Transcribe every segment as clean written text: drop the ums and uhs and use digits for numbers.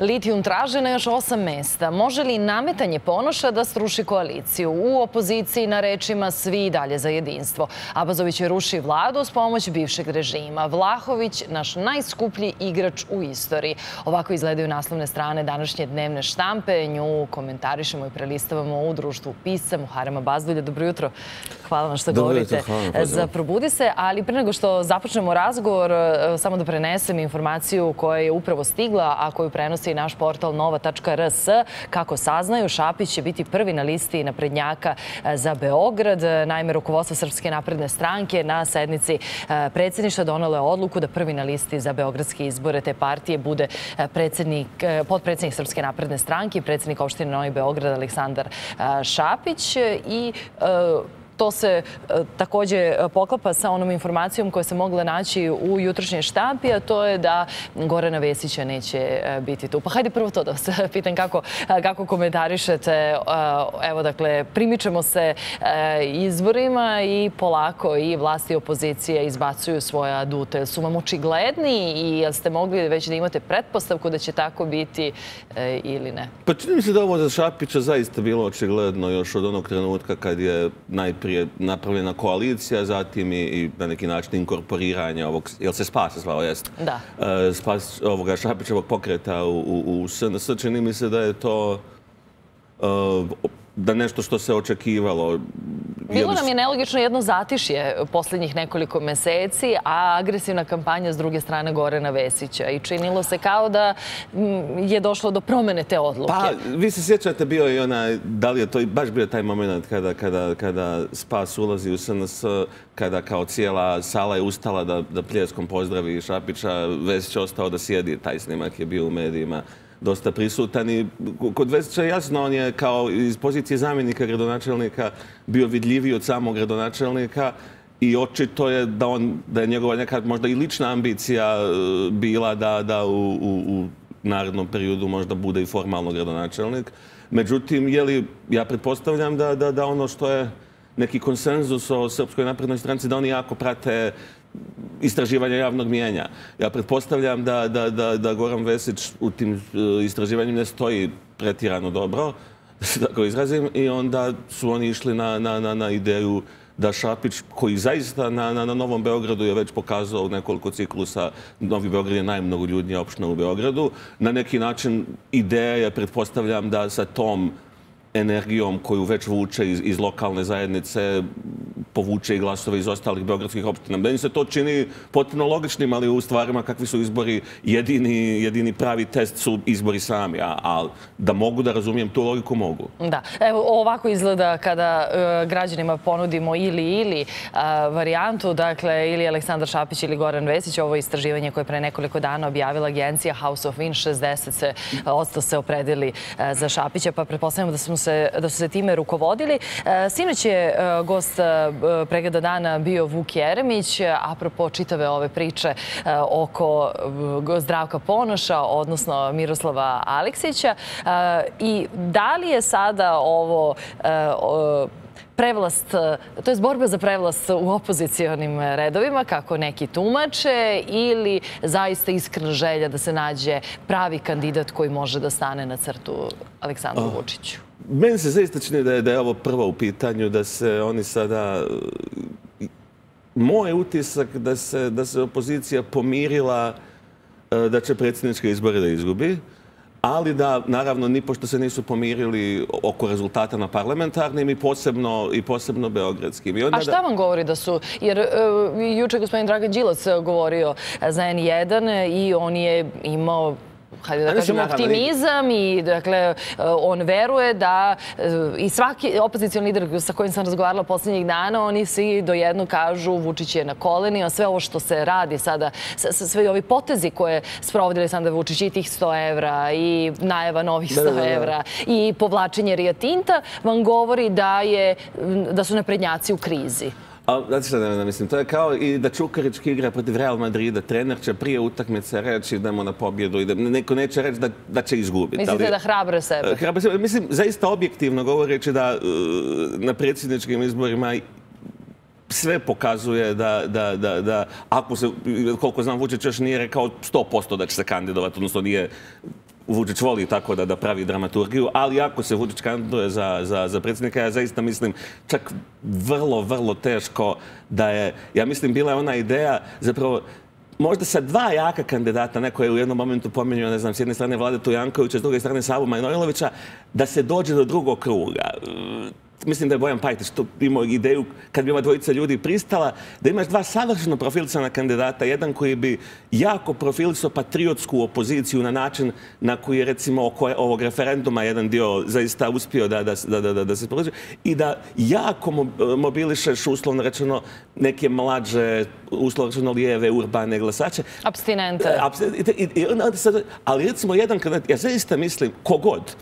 Litijum traže na još 8 mesta. Može li nametanje Ponoša da sruši koaliciju? U opoziciji na rečima svi dalje za jedinstvo. Abazović ruši vladu s pomoć bivšeg režima. Vlahović, naš najskuplji igrač u istoriji. Ovako izgledaju naslovne strane današnje dnevne štampe. Nju komentarišemo i prelistavamo u društvu Pisa. Muharema Bazdulja, dobro jutro. Hvala vam što govorite za Probudi se. Ali pre nego što započnemo razgovor, samo da prenesem informaciju koja je upravo stigla, a koju prenosi i naš portal nova.rs. Kako saznaju, Šapić će biti prvi na listi naprednjaka za Beograd. Naime, rukovodstvo Srpske napredne stranke na sednici predsjedništva donelo je odluku da prvi na listi za beogradske izbore te partije bude potpredsjednik Srpske napredne stranke i predsjednik opštine Novi Beograd Aleksandar Šapić. I to se također poklapa sa onom informacijom koja se mogla naći u jutrošnjoj štampi, a to je da Gorana Vesića neće biti tu. Pa hajde prvo to da vas pitam kako komentarišete. Evo, dakle, primičemo se izborima i polako i vlasti i opozicija izbacuju svoje adute. Su vam očigledni i jel ste mogli već da imate pretpostavku da će tako biti ili ne? Pa čini mi se da ovo za Šapića zaista bilo očigledno još od onog trenutka kad je najprije napravljena koalicija, zatim i na neki način inkorporiranje ovog, jel se Spas zvao, jest? Da. Spas ovoga Šapićevog pokreta u SNS. Čini mi se da je to da nešto što se očekivalo. Bilo nam je nelogično jedno zatišje posljednjih nekoliko meseci, a agresivna kampanja s druge strane Gorana Vesića. I činilo se kao da je došlo do promene te odluke. Pa, vi se sjećate, bio i onaj, da li je to baš bio taj moment kada Spas ulazi u SNS, kada kao cijela sala je ustala da pljeskom pozdravi Šapića, Vesić ostao da sjedi. Taj snimak je bio u medijima dosta prisutan i kod Vesića jasno, on je kao iz pozicije zamjenika gradonačelnika bio vidljiviji od samog gradonačelnika i očito je da je njegova neka možda i lična ambicija bila da u narednom periodu možda bude i formalno gradonačelnik. Međutim, ja pretpostavljam da ono što je neki konsenzus o Srpskoj naprednoj stranci, da oni jako prate istraživanja javnog mijenja. Ja pretpostavljam da Goran Vesić u tim istraživanjima ne stoji pretjerano dobro, da se tako izrazim, i onda su oni išli na ideju da Šapić, koji zaista na Novom Beogradu je već pokazao nekoliko ciklusa, Novi Beograd je najmnogoljudnija opština u Beogradu, na neki način ideja je, pretpostavljam, da sa tom energijom koju već vuče iz lokalne zajednice povuče i glasove iz ostalih beogradskih opština. Meni se to čini potpuno logičnim, ali u stvarima kakvi su izbori, jedini pravi test su izbori sami. A da mogu da razumijem tu logiku, mogu. Da. Evo, ovako izgleda kada građanima ponudimo ili varijantu, dakle, ili Aleksandar Šapić ili Goran Vesić. Ovo istraživanje koje je pre nekoliko dana objavila agencija House of Win, 60% se opredili za Šapića, pa pretpostavljamo da su se time rukovodili. Sinoć je gost pregleda dana bio Vuk Jeremić, apropo čitave ove priče oko Zdravka Ponoša, odnosno Miroslava Aleksića. I da li je sada ovo prevlast, to je borba za prevlast u opozicionim redovima, kako neki tumače, ili zaista iskrena želja da se nađe pravi kandidat koji može da stane na crtu Aleksandru Vučiću? Meni se zaista čini da je ovo prvo u pitanju, da se oni sada... Moj utisak da se opozicija pomirila da će predsjedničke izbore da izgubi, ali da, naravno, nipošto se nisu pomirili oko rezultata na parlamentarnim i posebno beogradskim. A šta vam govori da su? Jer juče gospodin Dragan Đilas govorio za N1 i on je imao, hajde da kažem, optimizam i, dakle, on veruje da i svaki opozicioni lider sa kojim sam razgovarala posljednjih dana, oni svi do jednog kažu Vučić je na kolenima, sve ovo što se radi sada, sve ovi potezi koje sprovodi Aleksandar Vučić, i tih 100 evra i najava novih 100 evra i povlačenje Rio Tinta, vam govori da su naprednjaci u krizi. Znate što da mislim, to je kao i da Čukarički igra protiv Real Madrida. Trener će prije utakmice reći idemo na pobjedu. Neko neće reći da će izgubiti. Mislite da hrabre sebe? Mislim, zaista objektivno govoreći da na predsjedničkim izborima sve pokazuje da ako se, koliko znam, Vučić još nije rekao 100% da će se kandidovati, odnosno nije Vučić voli tako da pravi dramaturgiju, ali ako se Vučić kandiduje za predsjednika, ja zaista mislim čak vrlo teško da je, ja mislim, bila je ona ideja zapravo možda sa dva jaka kandidata, neko je u jednom momentu pominjao, ne znam, s jedne strane Vladeta Jankovića, s druge strane Savu Manojlovića, da se dođe do drugog kruga. Mislim da je Bojan Pajtić tu imao ideju, kad bi ova dvojica ljudi pristala, da imaš dva savršeno profilcana kandidata. Jedan koji bi jako profilisao patriotsku opoziciju na način na koji je, recimo, oko ovog referenduma jedan dio zaista uspio da se prođe i da jako mobilišeš, uslovno rečeno, neke mlađe, uslovno rečeno lijeve, urbane glasače. Apstinente. Ali, recimo, jedan kandidat, ja zaista mislim, kogod,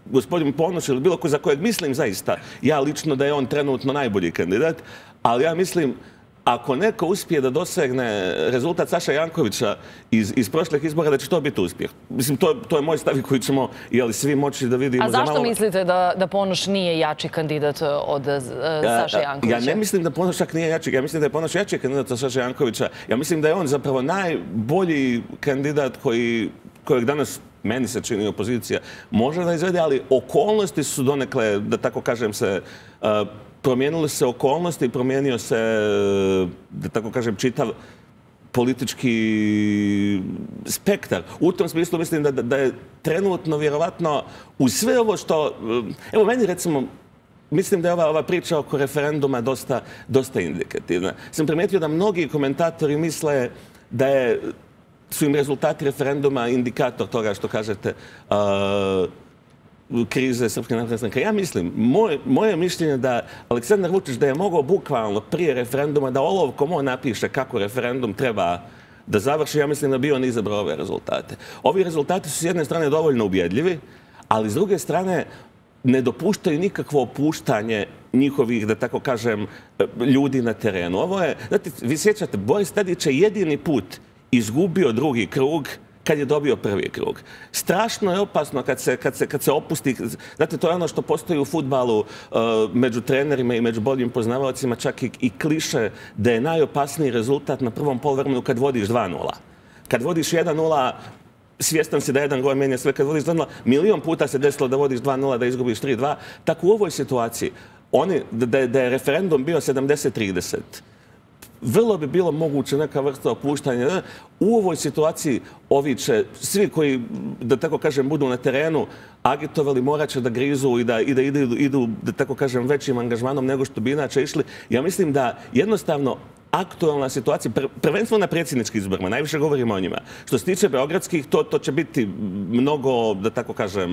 gospodin Ponoš ili bilo ko za kojeg mislim zaista, ja lično da je on trenutno najbolji kandidat, ali ja mislim, ako neko uspije da dosegne rezultat Saša Jankovića iz prošlih izbora, da će to biti uspjeh. Mislim, to je moj stav koji ćemo svi moći da vidimo. A zašto mislite da Ponoš nije jači kandidat od Saša Jankovića? Ja ne mislim da Ponoš čak nije jači. Ja mislim da je Ponoš jači kandidat od Saša Jankovića. Ja mislim da je on zapravo najbolji kandidat kojeg danas, meni se čini, opozicija može da izvede, ali okolnosti su donekle, da tako kažem, promijenile se okolnosti i promijenio se, da tako kažem, čitav politički spektar. U tom smislu mislim da je trenutno vjerovatno uz sve ovo što... Evo, meni recimo, mislim da je ova priča oko referenduma dosta indikativna. Sam primijetio da mnogi komentatori misle da su im rezultati referenduma indikator toga što kažete krize Srpske napredne stranke. Ja mislim, moje mišljenje da Aleksandar Vučić da je mogao bukvalno prije referenduma da olovkom on napiše kako referendum treba da završi, ja mislim da bi on izabrao ove rezultate. Ovi rezultati su s jedne strane dovoljno ubjedljivi, ali s druge strane ne dopuštaju nikakvo opuštanje njihovih, da tako kažem, ljudi na terenu. Ovo je, znate, vi sjećate, Boris Tadić je jedini put izgubio drugi krug kad je dobio prvi krug. Strašno je opasno kad se opusti. Znate, to je ono što postoji u fudbalu među trenerima i među boljim poznavaocima, čak i kliše da je najopasniji rezultat na prvom poluvremenu kad vodiš 2:0. Kad vodiš 1:0, svjestan si da jedan gol mijenja sve. Kad vodiš 2:0, milion puta se desilo da vodiš 2:0, da izgubiš 3:2. Tako u ovoj situaciji, da je referendum bio 70-30, vrlo bi bilo moguće neka vrsta opuštanja. U ovoj situaciji ovi će, svi koji, da tako kažem, budu na terenu agitovali, morat će da grizu i da idu, da tako kažem, većim angažmanom nego što bi inače išli. Ja mislim da jednostavno aktualna situacija, prvenstveno na predsjedničkih izborima, najviše govorimo o njima. Što se tiče beogradskih, to će biti mnogo, da tako kažem,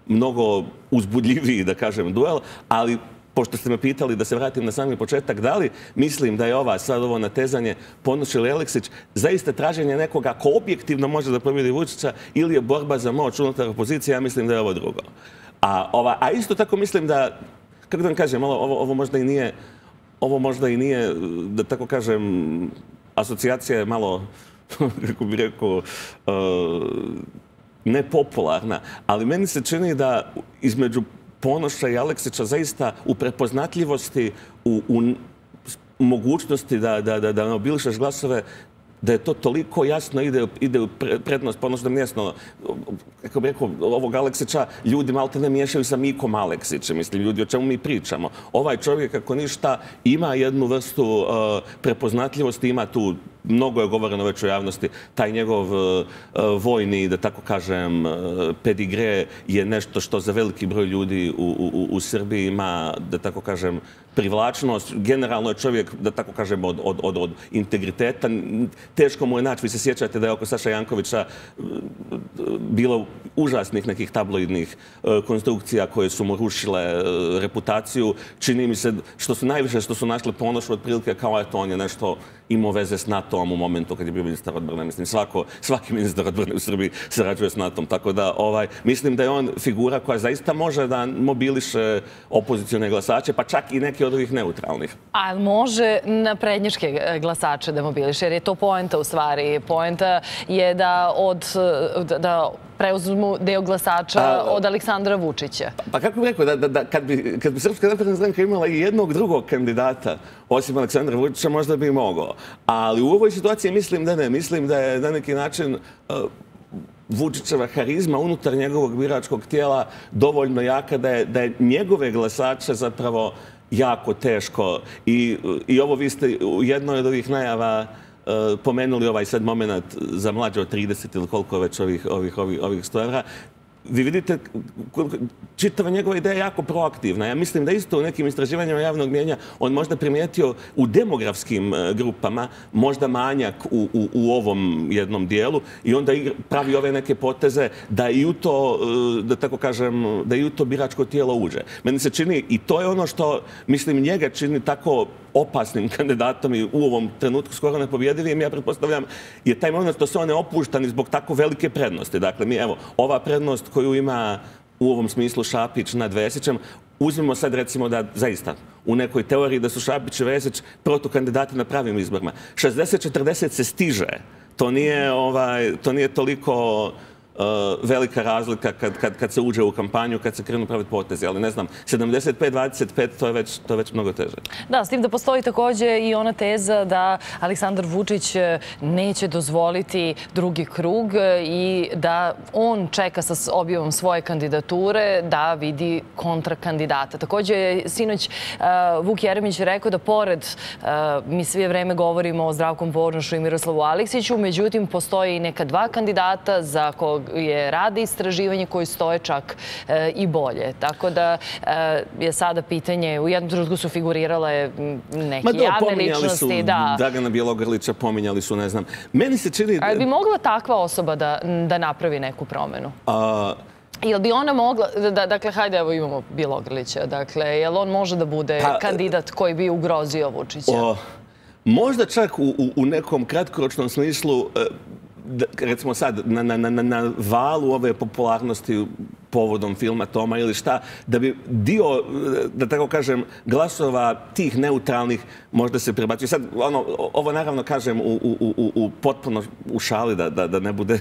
mnogo uzbudljiviji, da kažem, duel, ali pošto ste me pitali da se vratim na sami početak, da li mislim da je sad ovo natezanje Ponoš ili Aleksić zaista traženje nekoga ko objektivno može da pobjedi Vučića ili je borba za moć unutar opozicije, ja mislim da je ovo drugo. A isto tako mislim da, kako da vam kažem, ovo možda i nije, da tako kažem, asocijacija je malo, kako bih rekao, nepopularna, ali meni se čini da između Ponoša i Aleksića zaista u prepoznatljivosti, u mogućnosti da mobilišeš glasove, da je to toliko jasno ide u prednost Ponoša da mjesno, kako bih rekao, ovog Aleksića ljudi malte ne miješaju sa Mikom Aleksićem. Mislim, ljudi, o čemu mi pričamo. Ovaj čovjek, ako ništa, ima jednu vrstu prepoznatljivosti, ima tu, mnogo je govoreno već u javnosti, taj njegov vojni, da tako kažem, pedigre je nešto što za veliki broj ljudi u Srbiji ima, da tako kažem, privlačnost. Generalno je čovjek, da tako kažem, od integriteta. Teško mu je naći. Vi se sjećate da je oko Saša Jankovića bilo užasnih nekih tabloidnih konstrukcija koje su mu rušile reputaciju. Čini mi se najviše što su našli Ponošu otprilike kao eto on je nešto imao veze s NATO-om u momentu kad je bio ministar odbrane. Mislim, svaki ministar odbrane u Srbiji sarađuje s NATO-om. Tako da mislim da je on figura koja zaista može da mobiliše opozicione glasače, pa čak i neke od ovih neutralnih. A može na prednješke glasače da mobiliše? Jer je to poenta u stvari. Poenta je da preuzmu deo glasača od Aleksandra Vučića. Pa kako bih rekao, kad bi Srpska napredna stranka imala i jednog drugog kandidata, osim Aleksandra Vučića, možda bi mogao. Ali u ovoj situaciji mislim da ne. Mislim da je na neki način Vučićeva harizma unutar njegovog biračkog tijela dovoljno jaka da je njegove glasače zapravo jako teško. I ovo vi ste u jednoj od ovih najava pomenuli ovaj sad moment za mlađe od 30 ili koliko već ovih 100 evra. Vi vidite, čitava njegova ideja je jako proaktivna. Ja mislim da isto u nekim istraživanjima javnog mnijenja on možda primijetio u demografskim grupama možda manjak u ovom jednom dijelu i onda pravi ove neke poteze da i u to, da tako kažem, da i u to biračko tijelo uđe. Meni se čini, i to je ono što, mislim, njega čini tako opasnim kandidatom i u ovom trenutku skoro nepobjedivim, ja pretpostavljam, je taj moment što se on ne opušta ni zbog tako velike prednosti. Dakle, mi, evo, ova prednost koju ima u ovom smislu Šapić nad Vesićem, uzmimo sad recimo da zaista u nekoj teoriji da su Šapić i Vesić protukandidati na pravim izborima. 60-40 se stiže. To nije toliko velika razlika kad se uđe u kampanju, kad se krenu praviti potezi. Ali ne znam, 75-25 to je već mnogo teže. Da, s tim da postoji također i ona teza da Aleksandar Vučić neće dozvoliti drugi krug i da on čeka sa objavom svoje kandidature da vidi kontrakandidata. Također je sinoć Vuk Jeremić rekao da pored, mi sve vreme govorimo o Zdravkom Ponošu i Miroslavu Aleksiću, međutim postoji i neka dva kandidata za kog rade istraživanje koji stoje čak i bolje. Tako da je sada pitanje, u jednom trenutku su figurirale neke javne ličnosti. Pominjali su Dragana Bjelogrlića, pominjali su, ne znam. Meni se čini... Ali bi mogla takva osoba da napravi neku promjenu? Jel bi ona mogla, dakle, hajde, evo imamo Bjelogrlića, dakle, jel on može da bude kandidat koji bi ugrozio Vučića? Možda čak u nekom kratkoročnom smislu, recimo sad, na valu ove popularnosti povodom filma Toma ili šta, da bi dio, da tako kažem, glasova tih neutralnih možda se prebacio. Sad, ovo naravno kažem potpuno u šali, da ne bude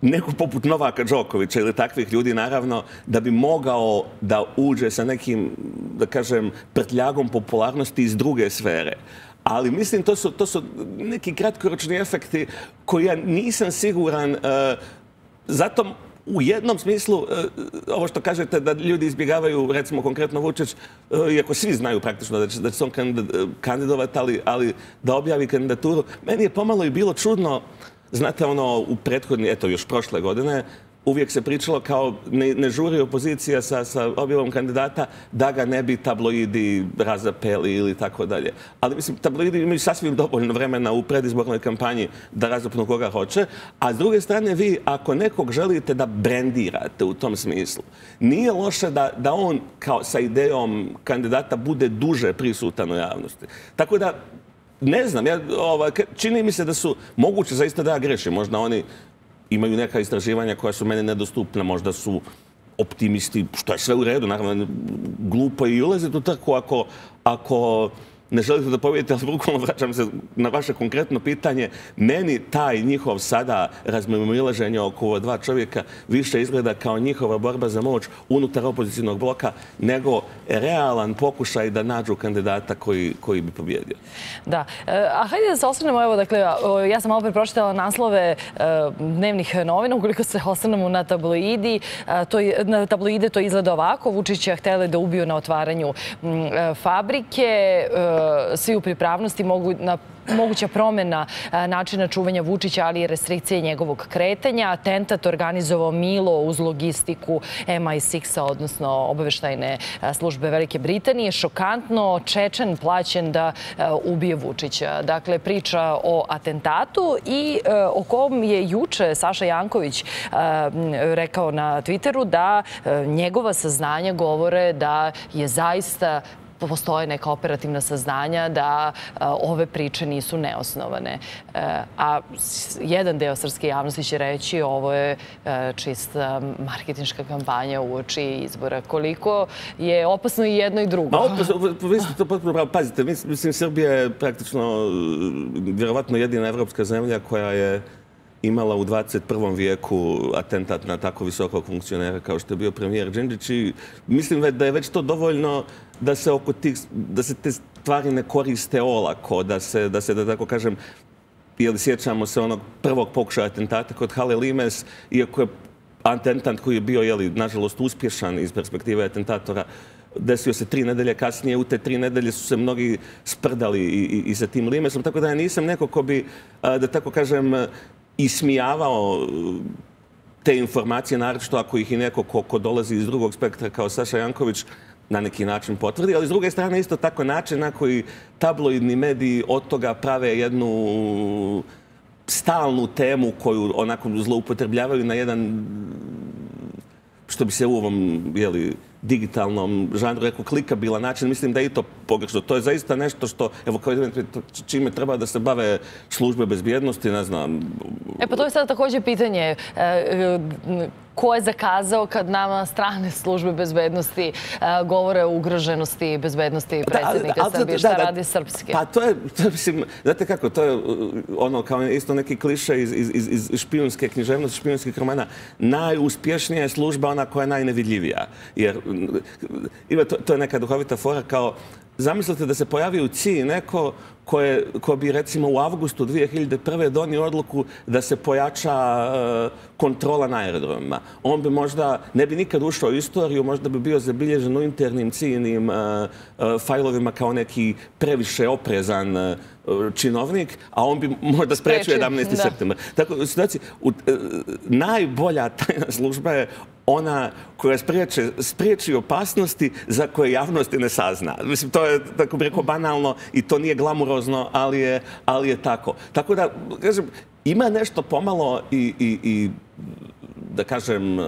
neko poput Novaka Đokovića ili takvih ljudi, naravno, da bi mogao da uđe sa nekim, da kažem, prtljagom popularnosti iz druge sfere. Ali mislim, to su neki kratkoročni efekti koji ja nisam siguran. Zato u jednom smislu, ovo što kažete da ljudi izbjegavaju, recimo konkretno Vučić, iako svi znaju praktično da će se on kandidovati, ali da objavi kandidaturu, meni je pomalo i bilo čudno, znate, u prethodni, eto, još prošle godine, uvijek se pričalo kao ne žuri opozicija sa objavom kandidata da ga ne bi tabloidi razapeli ili tako dalje. Ali mislim, tabloidi imaju sasvim dovoljno vremena u predizbornoj kampanji da razapnu koga hoće. A s druge strane, vi ako nekog želite da brendirate u tom smislu, nije loše da on kao sa idejom kandidata bude duže prisutan u javnosti. Tako da, ne znam, čini mi se da su moguće, zaista da ja grešim, možda oni imaju neka istraživanja koja su meni nedostupna, možda su optimisti, što je sve u redu, naravno, glupo je i ulaziti u trku ako ne želite da pobjedite, ali bukvalno vraćam se na vaše konkretno pitanje. Meni taj njihov sada razmimoilaženje oko ova dva čovjeka više izgleda kao njihova borba za moć unutar opozicijnog bloka nego realan pokušaj da nađu kandidata koji bi pobjedio. Da. A hajde da se osvrnemo, evo, dakle, ja sam malo pre pročitala naslove dnevnih novina, ukoliko se osvrnemo na tabloide, to izgleda ovako. Vučića htjeli da ubiju na otvaranju fabrike, svi u pripravnosti, moguća promjena načina čuvanja Vučića, ali i restrikcije njegovog kretanja. Atentat organizovao Milo uz logistiku MI6-a, odnosno obaveštajne službe Velike Britanije. Šokantno, Čečen plaćen da ubije Vučića. Dakle, priča o atentatu i o kom je juče Saša Janković rekao na Twitteru da njegova saznanja govore da je zaista postoje neka operativna saznanja da ove priče nisu neosnovane. A jedan deo srpske javnosti će reći ovo je čista marketinška kampanja uoči izbora. Koliko je opasno i jedno i drugo? Vi ste to potpuno pravo. Pazite, mislim, Srbija je praktično vjerovatno jedina evropska zemlja koja je imala u 21. vijeku atentat na tako visokog funkcionera kao što je bio premijer Đinđić i mislim da je već to dovoljno da se te stvari ne koriste olako, da se, da tako kažem, sjećamo se onog prvog pokušaja atentata kod Hale Limes, iako je atentat koji je bio, nažalost, uspješan iz perspektive atentatora, desio se 3 nedelje kasnije. U te 3 nedelje su se mnogi sprdali i sa tim Limesom. Tako da ja nisam neko ko bi, da tako kažem, ismijavao te informacije, naročito ako ih i neko ko dolazi iz drugog spektra kao Saša Janković na neki način potvrdi. Ali s druge strane isto tako način na koji tabloidni mediji od toga prave jednu stalnu temu koju onako zloupotrebljavaju na jedan, što bi se u ovom digitalnom žanru rekao, klikabilan način. Mislim da je i to pogrešno. To je zaista nešto što, evo kao čime treba da se bave službe bezbjednosti, ne znam. Pa to je sada također pitanje ko je zakazao kad nama strane službe bezbednosti govore o ugroženosti bezbednosti predsjednika Srbije, šta radi srpske? Pa to je, mislim, znate kako, to je ono kao isto neki kliše iz špijunske književnosti, špijunskih romana. Najuspješnija je služba ona koja je najnevidljivija. Jer to je neka duhovita fora kao, zamislite da se pojavi u CIA neko ko bi recimo u avgustu 2001. donio odluku da se pojača kontrola na aerodromima. On bi možda, ne bi nikad ušao u istoriju, možda bi bio zabilježen u internim CIA-nim fajlovima kao neki previše oprezan činovnik, a on bi možda sprečio 11. septembar. Tako, najbolja tajna služba je ona koja spriječi opasnosti za koje javnosti ne sazna. Mislim, to je, tako bi rekao, banalno i to nije glamurozno, ali je tako. Tako da, kažem, ima nešto pomalo i da kažem,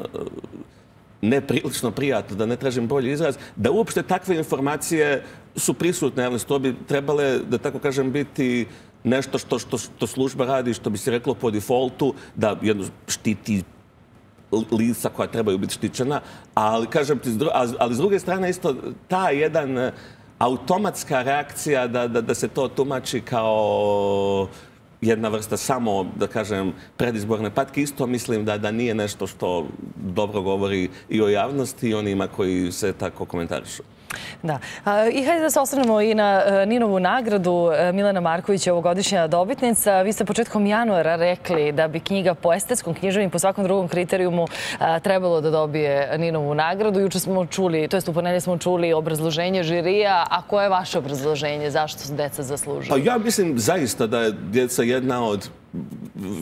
neprilično prijatno, da ne tražim bolji izraz, da uopšte takve informacije su prisutne. To bi trebale, da tako kažem, biti nešto što služba radi, što bi se reklo po defaultu, da jedno štiti lica koja trebaju biti štićena, ali kažem ti, ali s druge strane isto ta jedan automatska reakcija da se to tumači kao jedna vrsta samo, da kažem, predizborne patke, isto mislim da nije nešto što dobro govori i o javnosti i onima koji se tako komentarišu. Da. I hajde da se osvrnemo i na Ninovu nagradu. Milena Marković je ovogodišnja dobitnica. Vi ste početkom januara rekli da bi knjiga po estetskom književnom i po svakom drugom kriterijumu trebalo da dobije Ninovu nagradu. Juče smo čuli, to jest u ponedjeljak smo čuli obrazloženje žirija. A koje je vaše obrazloženje? Zašto su deca zaslužili? Pa ja mislim zaista da je djeca jedna od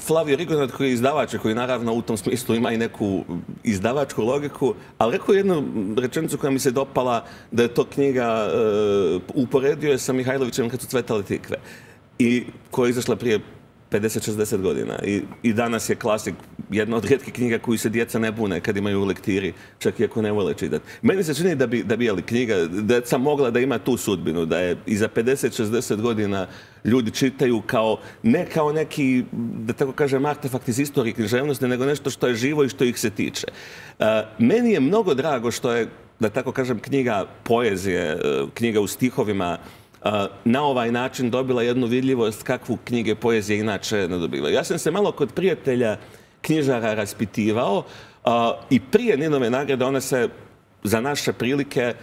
Flavio Rigonat koji je izdavač, koji naravno u tom smislu ima i neku izdavačku logiku, ali rekao jednu rečenicu koja mi se dopala, da je to knjiga, uporedio je sa Mihajlovićem kad su cvetale tikve, i koja je izašla prije 50-60 godina. I danas je klasik, jedna od rijetkih knjiga koju se djeca ne bune kad imaju u lektiri, čak i ako ne vole čitati. Meni se čini da bi knjiga deca mogla da ima tu sudbinu, da je i za 50-60 godina ljudi čitaju ne kao neki, da tako kažem, artefakt iz istorije književnosti, nego nešto što je živo i što ih se tiče. Meni je mnogo drago što je, da tako kažem, knjiga poezije, knjiga u stihovima, na ovaj način dobila jednu vidljivost kakvu knjige poezije inače ne dobivaju. Ja sam se malo kod prijatelja knjižara raspitivao i prije Ninove nagrade ona se za naše prilike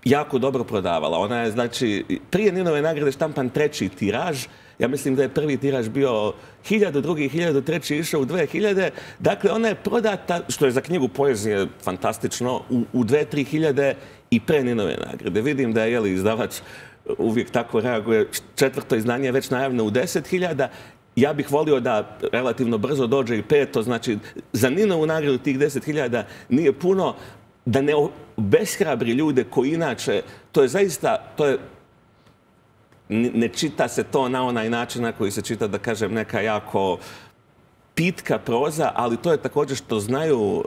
jako dobro prodavala. Ona je, znači, prije Ninove nagrade štampan 3. tiraž. Ja mislim da je prvi tiraž bio 1000, drugi 1000, treći išao u 2000. Dakle, ona je prodata, što je za knjigu poezije fantastično, u 2-3 hiljade i pre Ninove nagrade. Vidim da je izdavač uvijek tako reaguje. 4. izdanje je već najavljeno u 10.000. Ja bih volio da relativno brzo dođe i 5. Znači, za Ninovu nagradu tih 10.000 nije puno, da ne obeshrabri ljude koji inače, to je zaista, ne čita se to na onaj način na koji se čita, da kažem, neka jako pitka proza, ali to je također što znaju,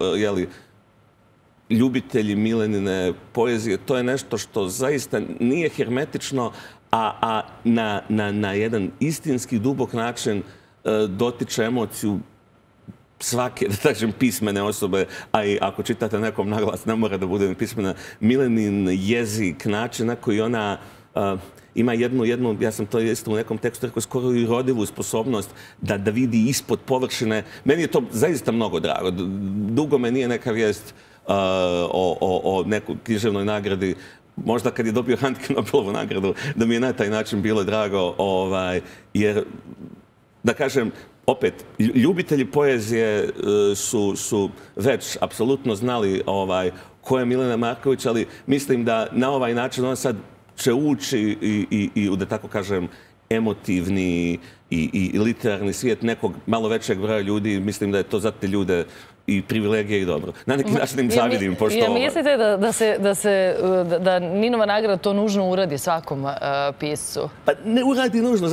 ljubitelji Milenine poezije. To je nešto što zaista nije hermetično, a na jedan istinski dubok način dotiče emociju svake, da kažem, pismene osobe, a i ako čitate nekom naglas, ne mora da bude pismena. Milenin jezik, način na koji ona ima jednu, ja sam to isto u nekom tekstu rekao, skoro i rodivu sposobnost da vidi ispod površine. Meni je to zaista mnogo drago. Dugo me nije neka vijest o nekoj književnoj nagradi, možda kad je dobio Handke Nobelovu nagradu, da mi je na taj način bilo drago, jer da kažem, opet, ljubitelji poezije su već apsolutno znali ko je Milena Marković, ali mislim da na ovaj način ona sad će ući i da tako kažem, emotivni i literarni svijet nekog malo većeg broja ljudi. Mislim da je to za te ljude i privilegije i dobro. Na neki način im zavidim, pošto... Ja mislite da Ninova nagrada to nužno uradi svakom piscu? Pa ne uradi nužno,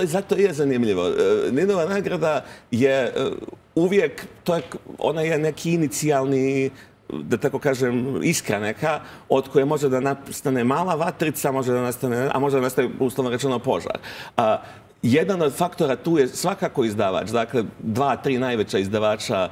zato je zanimljivo. Ninova nagrada je uvijek, ona je neki inicijalni, da tako kažem, iskra neka, od koje može da nastane mala vatrica, može da nastane, a može da nastane, uslovno rečeno, požar. Jedan od faktora tu je svakako izdavač. Dakle, 2-3 najveća izdavača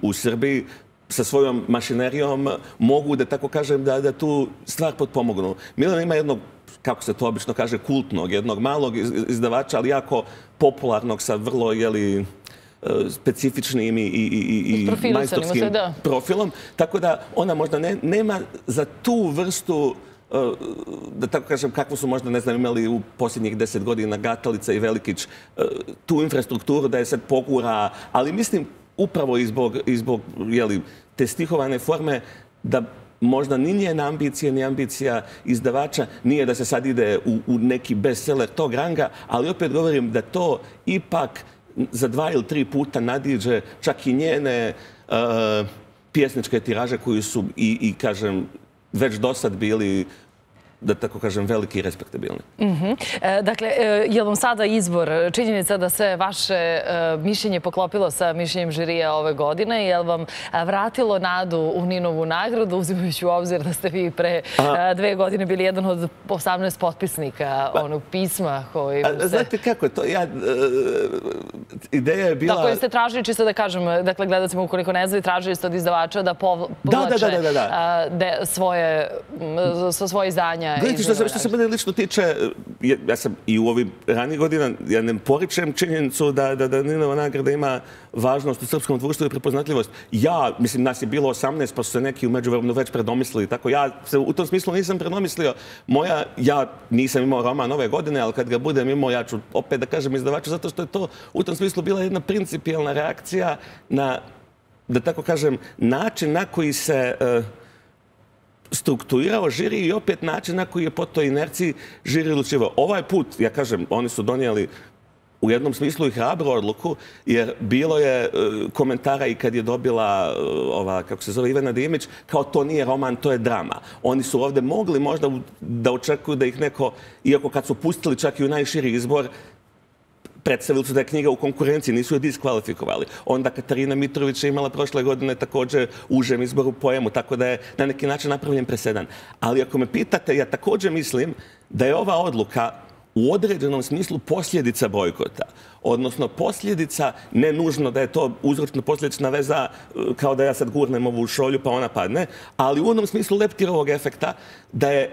u Srbiji sa svojom mašinerijom mogu, da tako kažem, da tu stvar potpomognu. Milena ima jednog, kako se to obično kaže, kultnog, jednog malog izdavača, ali jako popularnog sa vrlo, specifičnim i majstorskim profilom. Tako da ona možda nema za tu vrstu, da tako kažem, kakvu su možda, ne znam, imali u posljednjih 10 godina Gatalica i Velikić, tu infrastrukturu da je sad pogura, ali mislim upravo i zbog te stihovane forme da možda ni njena ambicija, ni ambicija izdavača nije da se sad ide u neki bestseller tog ranga, ali opet govorim da to ipak za 2 ili 3 puta nadiđe čak i njene pjesničke tiraže koji su i kažem, već do sad bili, da tako kažem, veliki i respektabilni. Dakle, je li vam sada izbor činjenica da se vaše mišljenje poklopilo sa mišljenjem žirija ove godine? Je li vam vratilo nadu u Ninovu nagradu, uzimajući u obzir da ste vi pre 2 godine bili jedan od 18 potpisnika onog pisma koji... Znate kako je to? Ideja je bila... Da, koji ste tražili, čisto da kažem, dakle, gledacima ukoliko ne znaju, tražili ste od izdavača da povlače svoje izdanja. Gledajte, što se mene lično tiče, ja sam i u ovih ranijih godina, ja ne poričem činjenicu da Ninova nagrada ima važnost u srpskom društvu i prepoznatljivost. Mislim, nas je bilo 18, pa su se neki u međuvremenu već predomislili. Tako ja se u tom smislu nisam predomislio. Ja nisam imao roman ove godine, ali kad ga budem imao, ja ću opet da kažem izdavaču, zato što je to u tom smislu bila jedna principijelna reakcija na, da tako kažem, način na koji se strukturirao žiri i opet način na koji je po toj inerciji žiri odlučivao. Ovaj put, ja kažem, oni su donijeli u jednom smislu i hrabru odluku, jer bilo je komentara i kad je dobila kako se zove, Ivana Dimić, kao to nije roman, to je drama. Oni su ovdje mogli možda da očekuju da ih neko, iako kad su pustili čak i u najširi izbor, predstavili su da je knjiga u konkurenciji, nisu je diskvalifikovali. Onda Katarina Mitrović je imala prošle godine također užem izboru poemu, tako da je na neki način napravljen presedan. Ali ako me pitate, ja također mislim da je ova odluka u određenom smislu posljedica bojkota. Odnosno posljedica, ne nužno da je to uzročno-posljedična veza kao da ja sad gurnem ovu šolju pa ona padne, ali u onom smislu leptirovog efekta da je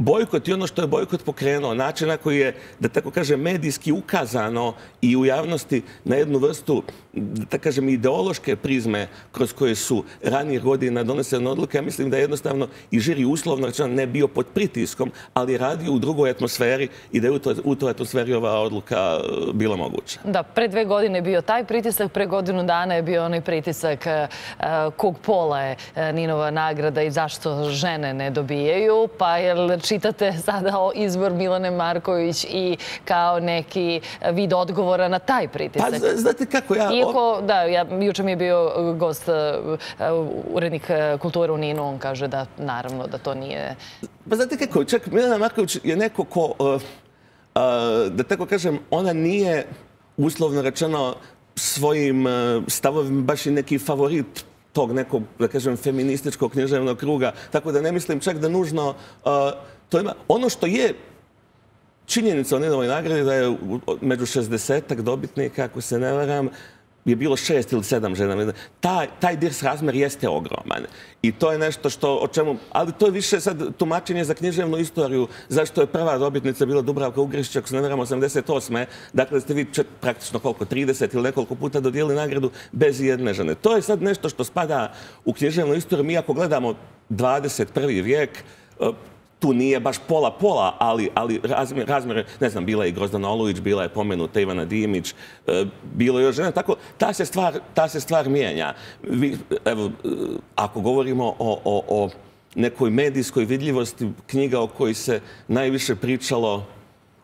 bojkot i ono što je bojkot pokrenuo, način na koji je, da tako kažem, medijski ukazano i u javnosti na jednu vrstu, da tako kažem, ideološke prizme kroz koje su ranije godina donesene odluke, ja mislim da je jednostavno i žiri uslovno rečeno ne bio pod pritiskom, ali je radio u drugoj atmosferi i da je u toj atmosferi ova odluka bila moguća. Da, pre 2 godine je bio taj pritisak, pre godinu dana je bio onaj pritisak kog pola je Ninova nagrada i zašto žene ne dobijaju, pa je čitate sada izbor Milane Marković i kao neki vid odgovora na taj pritisak. Pa, znate kako ja... Iako, da, juče mi je bio gost, urednik kulture u Ninu, on kaže da, naravno, da to nije... Pa, znate kako, čak Milana Marković je neko ko, da tako kažem, ona nije, uslovno rečeno, svojim stavovima baš i neki favorit tog nekog, da kažem, feminističkog književnog kruga. Tako da ne mislim čak da nužno to ima. Ono što je činjenica o Ninovoj nagradi da je među 60-ak dobitnika, ako se ne varam, je bilo 6 ili 7 žena. Taj razmer jeste ogroman. I to je nešto o čemu... Ali to je više sad tumačenje za književnu istoriju. Zašto je prva dobitnica bila Dubravka Ugrišić, ako se ne varam, 88. Dakle, da ste vi praktično koliko, 30 ili nekoliko puta dodijelili nagradu bez jedne žene. To je sad nešto što spada u književnu istoriju. Mi ako gledamo 21. vijek, tu nije baš pola-pola, ali razmjere, ne znam, bila je i Grozdana Olujić, bila je pomenuta Ivana Dimić, bilo je još žena, tako ta se stvar mijenja. Evo, ako govorimo o nekoj medijskoj vidljivosti, knjiga o kojoj se najviše pričalo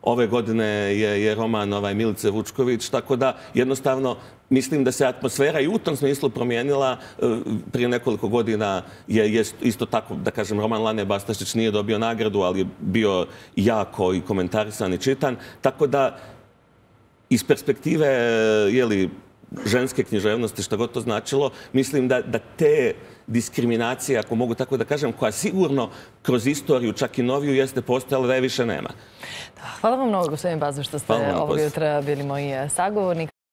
ove godine je roman Milice Vučković, tako da jednostavno mislim da se atmosfera i u tom smislu promijenila. Prije nekoliko godina je isto tako, da kažem, roman Lane Bastašić nije dobio nagradu, ali je bio jako i komentarisan i čitan. Tako da, iz perspektive ženske književnosti, što god to značilo, mislim da te diskriminacije, ako mogu tako da kažem, koja sigurno kroz istoriju, čak i noviju, jeste postojala, da je više nema. Hvala vam mnogo, gospodin Bazović, što ste ovog jutra bili moji sagovornik.